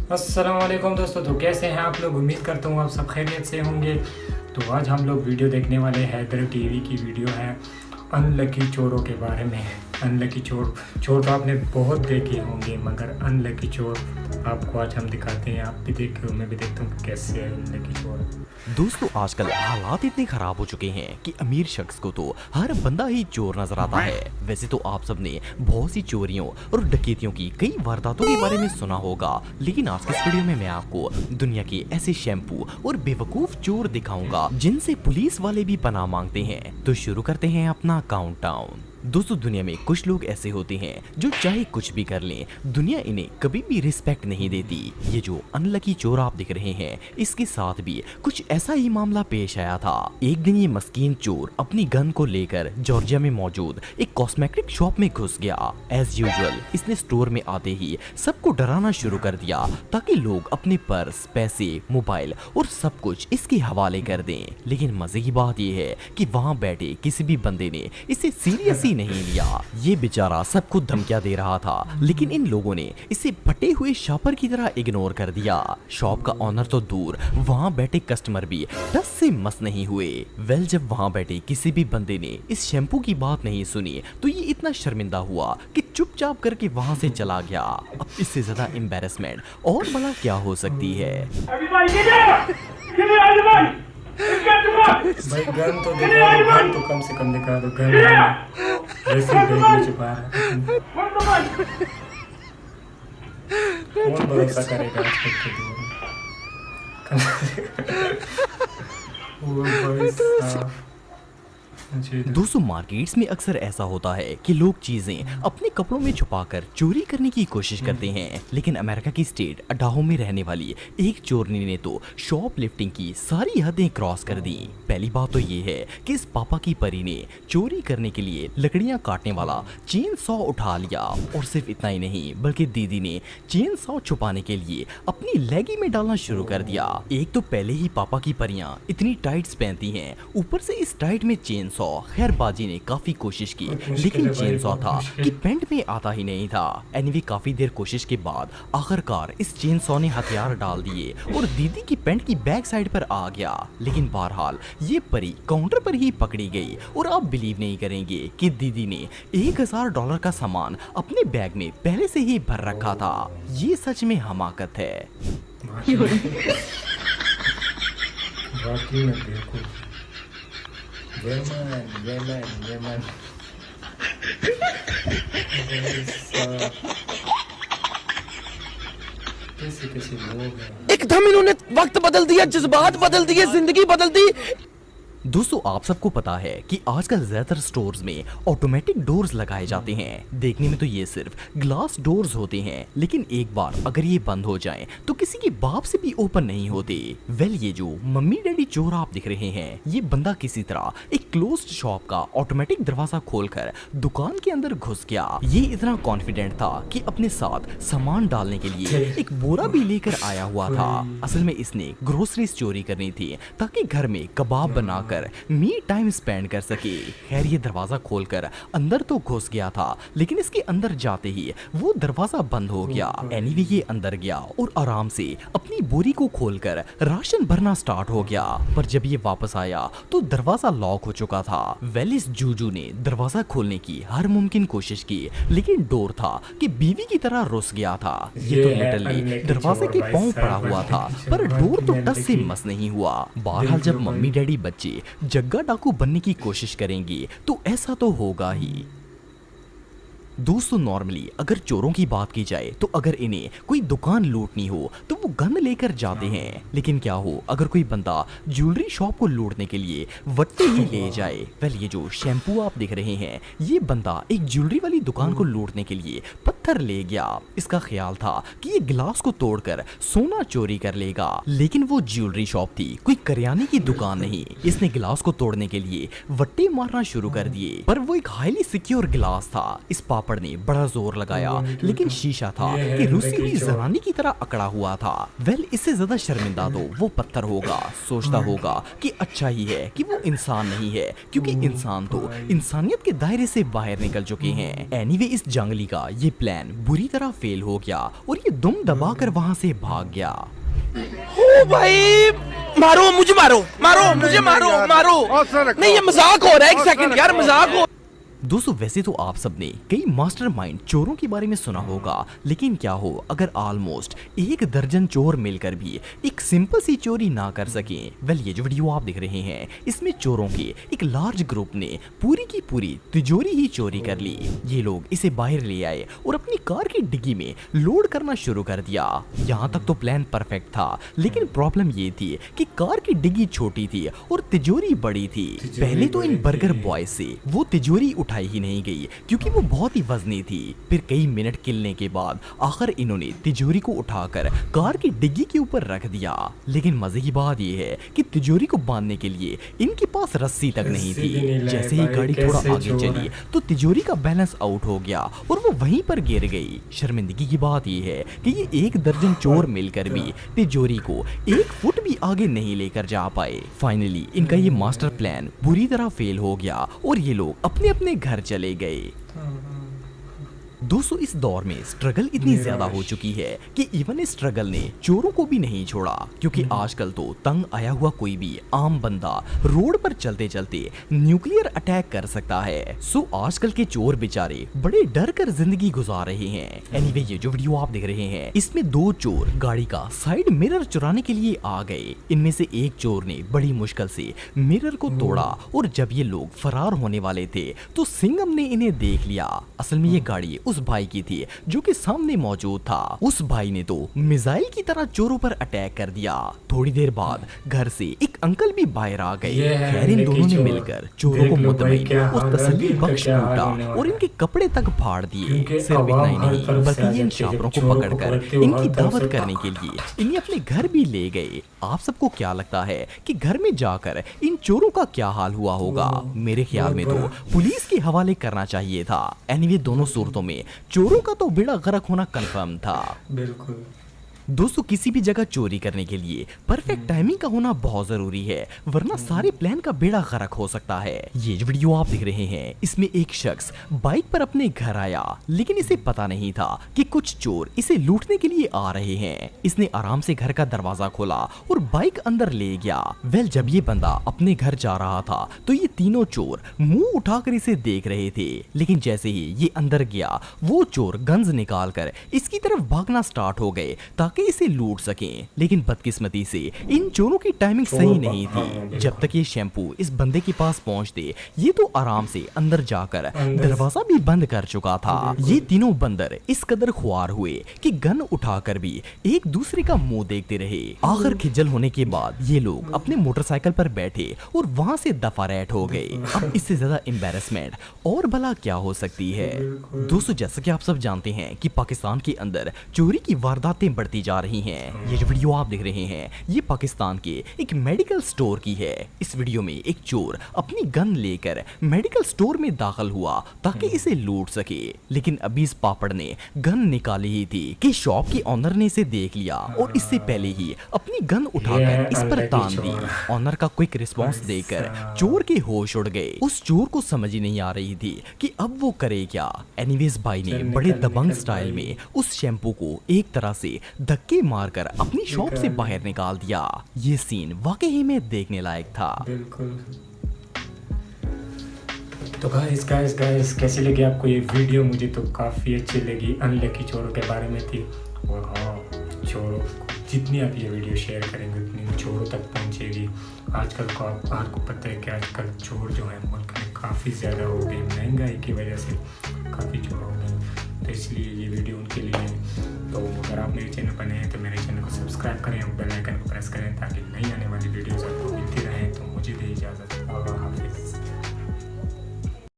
अस्सलाम वालेकुम दोस्तों। तो कैसे हैं आप लोग? उम्मीद करता हूँ आप सब खैरियत से होंगे। तो आज हम लोग वीडियो देखने वाले हैदर टीवी की वीडियो है अनलकी चोरों के बारे में। अनलकी चोर चोर तो आपने बहुत देखे होंगे, मगर अनलकी चोर आपको आज हम दिखाते हैं। आप भी देखे हो, मैं भी देखता हूँ कैसे है अनलकी चोर। दोस्तों आजकल हालात इतने खराब हो चुके हैं कि अमीर शख्स को तो हर बंदा ही चोर नजर आता है। वैसे तो आप सबने बहुत सी चोरियों और डकैतियों की कई वारदातों के बारे में सुना होगा, लेकिन आज के इस वीडियो में मैं आपको दुनिया के ऐसे शैम्पू और बेवकूफ चोर दिखाऊंगा जिनसे पुलिस वाले भी पनाह मांगते हैं। तो शुरू करते हैं अपना काउंटडाउन। दोस्तों दुनिया में कुछ लोग ऐसे होते हैं जो चाहे कुछ भी कर लें, दुनिया इन्हें कभी भी रिस्पेक्ट नहीं देती। ये जो अनलकी चोर आप दिख रहे हैं, इसके साथ भी कुछ ऐसा ही मामला पेश आया था। एक दिन ये मस्कीन चोर अपनी गन को लेकर जॉर्जिया में मौजूद एक कॉस्मेटिक शॉप में घुस गया। एज यूजुअल इसने स्टोर में आते ही सबको डराना शुरू कर दिया ताकि लोग अपने पर्स, पैसे, मोबाइल और सब कुछ इसके हवाले कर दें। लेकिन मजे की बात यह है कि वहाँ बैठे किसी भी बंदे ने इसे सीरियसली नहीं लिया। ये बेचारा सबको धमकियां दे रहा था, लेकिन इन लोगों ने इसे फटे हुए शापर की तरह इग्नोर कर दिया। शॉप का ऑनर तो दूर, वहाँ बैठे कस्टमर भी टस से मस नहीं हुए। वेल जब वहाँ बैठे किसी भी बंदे ने इस शैम्पू की बात नहीं सुनी तो ये इतना शर्मिंदा हुआ कि चुपचाप करके वहाँ से चला गया। अब इससे ज्यादा एम्बैरेसमेंट और भला क्या हो सकती है। भाई गन तो दिखा दो, गन तो कम से कम दिखा दो। गन वैसे बैग में छुपा है। कौन भरोसा करेगा आजकल के दौर में। ओ भाई साहब। दोस्तों मार्केट्स में अक्सर ऐसा होता है कि लोग चीजें अपने कपड़ों में छुपाकर चोरी करने की कोशिश करते हैं, लेकिन अमेरिका की स्टेट अडाहो में रहने वाली एक चोरनी ने तो शॉप लिफ्टिंग की सारी हदें क्रॉस कर दी। पहली बात तो ये है कि इस पापा की परी ने चोरी करने के लिए लकड़ियां काटने वाला चेन सॉ उठा लिया, और सिर्फ इतना ही नहीं बल्कि दीदी ने चेन सॉ छुपाने के लिए अपनी लेगी में डालना शुरू कर दिया। एक तो पहले ही पापा की परियां इतनी टाइट्स पहनती हैं, ऊपर से इस टाइट में चेन सॉ। खैर बाजी ने काफी कोशिश की, लेकिन चेन सॉ था कि पेंट में आता ही नहीं था। एनीवे काफी देर कोशिश के बाद आखिरकार इस चेन सॉ ने हथियार डाल दिए और दीदी की पेंट की बैक साइड पर आ गया। लेकिन बहरहाल ये परी काउंटर पर ही पकड़ी गई, और आप बिलीव नहीं करेंगे कि दीदी ने $1000 का सामान अपने बैग में पहले से ही भर रखा था। ये सच में हमाकत है। वाकई में बिल्कुल यमन यमन यमन। कैसे कैसे लोग हैं। एकदम इन्होंने वक्त बदल दिया, जज्बात बदल दिए, जिंदगी बदल दी। दोस्तों आप सबको पता है कि आजकल ज्यादातर स्टोर्स में ऑटोमेटिक डोर्स लगाए जाते हैं। देखने में तो ये सिर्फ ग्लास डोर्स होते हैं, लेकिन एक बार अगर ये बंद हो जाएं तो किसी के बाप से भी ओपन नहीं होते। वेल ये जो मम्मी डैडी चोर आप दिख रहे हैं, ये बंदा किसी तरह एक क्लोज्ड शॉप का ऑटोमेटिक दरवाजा खोलकर दुकान के अंदर घुस गया। ये इतना कॉन्फिडेंट था कि अपने साथ सामान डालने के लिए एक बोरा भी लेकर आया हुआ था। असल में इसने ग्रोसरीज चोरी करनी थी ताकि घर में कबाब बनाकर मी टाइम स्पेंड कर सके। खैर ये दरवाजा खोलकर अंदर तो घुस गया था, लेकिन इसके अंदर जाते ही वो दरवाजा बंद हो गया। एनीवे ये अंदर गया और आराम से अपनी बोरी को खोलकर राशन भरना स्टार्ट हो गया। पर जब ये वापस आया तो दरवाजा लॉक हो चुका था। वेल इस जूजू ने दरवाजा खोलने की हर मुमकिन कोशिश की, लेकिन डोर था कि बीवी की तरह रुस गया था। ये तो लिटरली दरवाजे के पांव पड़ा हुआ था, पर डोर तो टस से मस नहीं हुआ। बहरहाल जब मम्मी डैडी बच्चे जग्गा डाकू बनने की कोशिश करेंगे तो ऐसा तो होगा ही। दोस्तों नॉर्मली अगर चोरों की बात की जाए तो अगर इन्हें कोई दुकान लूटनी हो तो वो गन लेकर जाते हैं, लेकिन क्या हो अगर कोई बंदा ज्वेलरी शॉप को लूटने के लिए वट्टे ही ले जाए। वेल ये जो शैम्पू आप देख रहे हैं, ये बंदा एक ज्वेलरी वाली दुकान को लूटने के लिए पत्थर ले गया। इसका ख्याल था कि ये गिलास को तोड़कर सोना चोरी कर लेगा, लेकिन वो ज्वेलरी शॉप थी, कोई करियाने की दुकान नहीं। इसने गिलास को तोड़ने के लिए वट्टे मारना शुरू कर दिए, पर वो एक हाईली सिक्योर गिलास था। इस पापड़ ने बड़ा जोर लगाया, लेकिन शीशा था कि रूसी हुई जनानी की तरह अकड़ा हुआ था। वेल इससे ज्यादा शर्मिंदा तो वो पत्थर होगा। सोचता होगा कि अच्छा ही है कि वो इंसान नहीं है, क्योंकि इंसान तो इंसानियत के दायरे से बाहर निकल चुके हैं। एनीवे इस जंगली का ये प्लान प्लान बुरी तरह फेल हो गया और ये दुम दबाकर वहां से भाग गया। ओ भाई, मारो मुझे, मारो मारो मुझे, मारो मारो। नहीं, ये मजाक हो रहा है, एक सेकंड यार, मजाक हो। दोस्तों वैसे तो आप सबने कई मास्टरमाइंड चोरों के बारे में सुना होगा, लेकिन क्या हो अगर ऑलमोस्ट 1 दर्जन चोर मिलकर भी एक सिंपल सी चोरी ना कर सके। वेल ये जो वीडियो आप देख रहे हैं इसमें चोरों के एक लार्ज ग्रुप ने पूरी की पूरी तिजोरी ही चोरी कर ली। ये लोग इसे बाहर ले आए और अपनी कार की डिग्गी में लोड करना शुरू कर दिया। यहाँ तक तो प्लान परफेक्ट था, लेकिन प्रॉब्लम ये थी कि कार की डिग्गी छोटी थी और तिजोरी बड़ी थी। पहले तो इन बर्गर बॉय से वो तिजोरी उठाई ही नहीं गई क्योंकि वो बहुत ही वजनी थी। फिर कई मिनट किलने के बाद आखिर इन्होंने तिजोरी को उठाकर कार की डिग्गी के ऊपर रख दिया। लेकिन मजे की बात यह है कि तिजोरी को बांधने के लिए इनके पास रस्सी तक नहीं थी। जैसे ही गाड़ी थोड़ा आगे चली तो तिजोरी का बैलेंस आउट हो गया और वो वहीं पर गिर गई। शर्मिंदगी की बात यह है कि ये 1 दर्जन चोर मिलकर भी तिजोरी को 1 फुट भी आगे नहीं लेकर जा पाए। फाइनली इनका ये मास्टर प्लान बुरी तरह फेल हो गया और ये लोग अपने अपने घर चले गए। दोस्तों इस दौर में स्ट्रगल इतनी ज्यादा हो चुकी है कि इवन इस स्ट्रगल ने चोरों को भी नहीं छोड़ा, क्योंकि आजकल तो तंग आया हुआ कोई भी आम बंदा रोड पर चलते चलते न्यूक्लियर अटैक कर सकता है। सो आजकल के चोर बेचारे बड़े डर कर जिंदगी गुजार रहे हैं। एनीवे ये जो वीडियो आप देख रहे हैं इसमें 2 चोर गाड़ी का साइड मिरर चुराने के लिए आ गए। इनमें से एक चोर ने बड़ी मुश्किल से मिरर को तोड़ा और जब ये लोग फरार होने वाले थे तो सिंघम ने इन्हें देख लिया। असल में ये गाड़ी उस भाई की थी जो कि सामने मौजूद था। उस भाई ने तो मिसाइल की तरह चोरों पर अटैक कर दिया। थोड़ी देर बाद घर से एक अंकल भी बाहर आ गए। खैर इन दोनों ने मिलकर चोरों को मुतमईन और तसल्ली बख्श कूटा और इनके कपड़े तक फाड़ दिए। सिर्फ इतना ही नहीं बल्कि इन शापरों को पकड़कर इनकी दावत करने के लिए इन्हें अपने घर भी ले गए। आप सबको क्या लगता है कि घर में जाकर इन चोरों का क्या हाल हुआ होगा? मेरे ख्याल में तो पुलिस के हवाले करना चाहिए था। एनीवे दोनों सूरतों में चोरों का तो बेड़ा गर्क होना कंफर्म था। बिल्कुल दोस्तों किसी भी जगह चोरी करने के लिए परफेक्ट टाइमिंग का होना बहुत जरूरी है, वरना सारे प्लान का बेड़ा गर्क हो सकता है। ये जो वीडियो आप देख रहे हैं इसमें एक शख्स बाइक पर अपने घर आया, लेकिन इसे पता नहीं था कि कुछ चोर इसे लूटने के लिए आ रहे हैं। इसने आराम से घर का दरवाजा खोला और बाइक अंदर ले गया। वेल जब ये बंदा अपने घर जा रहा था तो ये तीनों चोर मुंह उठाकर इसे देख रहे थे, लेकिन जैसे ही ये अंदर गया वो चोर गन्स निकाल कर इसकी तरफ भागना स्टार्ट हो गए ताकि इसे लूट सकें। लेकिन बदकिस्मती से इन चोरों की टाइमिंग सही नहीं थी। जब तक ये शैम्पू इस बंदे के पास पहुंचते ये तो आराम से अंदर जाकर दरवाजा भी बंद कर चुका था। ये तीनों बंदर इस कदर खुआर हुए कि गन उठाकर भी एक दूसरे का मुंह देखते रहे। आखिर खिजल होने के बाद ये लोग अपने मोटरसाइकिल पर बैठे और वहां से दफारैट हो गए। अब इससे ज्यादा एम्बैरेसमेंट और भला क्या हो सकती है? दोस्तों जैसा कि आप सब जानते हैं कि पाकिस्तान के अंदर चोरी की वारदातें बढ़ती जा रही हैं। ये जो वीडियो आप देख रहे हैं ये पाकिस्तान के एक मेडिकल स्टोर की है। इस वीडियो में एक चोर अपनी गन लेकर मेडिकल स्टोर में दाखिल हुआ ताकि इसे लूट सके, लेकिन अभी इस पापड़ ने गन निकाली ही थी कि शॉप के ऑनर ने इसे देख लिया और इससे पहले ही अपनी गन उठाकर इस पर तान दी। ऑनर का क्विक रिस्पॉन्स देकर चोर के होश उड़ गए। उस चोर को समझ ही नहीं आ रही थी कि अब वो करे क्या। एनीवेज भाई ने बड़े दबंग स्टाइल में उस शैम्पू को एक तरह से धक्के मारकर अपनी शॉप से बाहर निकाल दिया। ये सीन वाकई में देखने लायक था। बिल्कुल। तो गाइस कैसी लगी आपको ये वीडियो? मुझे तो काफ़ी अच्छी लगी। अनलकी चोरों के बारे में थी और हाँ, चोरों जितनी आप ये वीडियो शेयर करेंगे उतनी चोरों तक पहुंचेगी। आजकल को आपको पता है कि आजकल चोर जो है मुल्क में काफ़ी ज़्यादा हो गए, महंगाई की वजह से काफ़ी चोर हो गए, तो इसलिए ये वीडियो उनके लिए है। तो अगर आप मेरे चैनल पर नए हैं तो मेरे चैनल को सब्सक्राइब करें और बेल आइकन को प्रेस करें ताकि नई